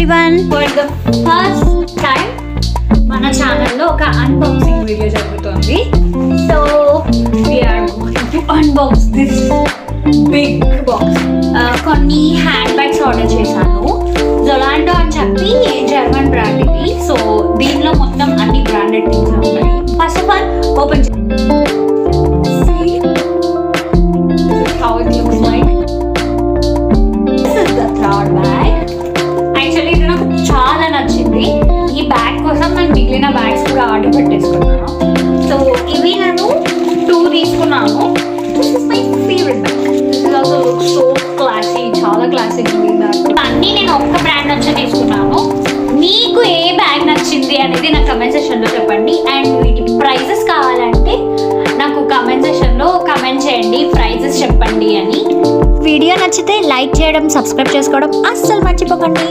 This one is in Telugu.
Everyone, for the first time మన ఛానల్లో ఒక అన్బాక్సింగ్ వీడియో జరుగుతుంది. So we're going to unbox this big box. కొన్ని హ్యాండ్ బ్యాగ్స్ ఆర్డర్ చేశాను. జొలాండో అని చెప్పి జర్మన్ బ్రాండ్ ఇది. సో దీనిలో మొత్తం అన్ని బ్రాండెడ్ థింగ్స్ ఉంటాయి. First of all open how it looks like. This is the third bag. Actually ఇది నాకు చాలా నచ్చింది. ఈ బ్యాగ్ కోసం నేను మిగిలిన బ్యాగ్స్ కూడా ఆర్డర్ పెట్టేసుకున్నాను. సో ఇవి నేను 2 తీసుకున్నాను. This is my favourite bag. This is also look so classy, చాలా క్లాసిక్ ఉంది బ్యాగ్. అన్నీ నేను ఒక్క బ్రాండ్ వచ్చి తీసుకున్నాను. మీకు ఏ బ్యాగ్ నచ్చింది అనేది నాకు కమెంట్ సెక్షన్లో చెప్పండి. అండ్ వీటి ప్రైజెస్ కావాలంటే నాకు కమెంట్ సెక్షన్లో కమెంట్ చేయండి, ప్రైజెస్ చెప్పండి అని. వీడియో నచ్చితే లైక్ చేయడం, సబ్స్క్రైబ్ చేసుకోవడం అస్సలు మర్చిపోకండి.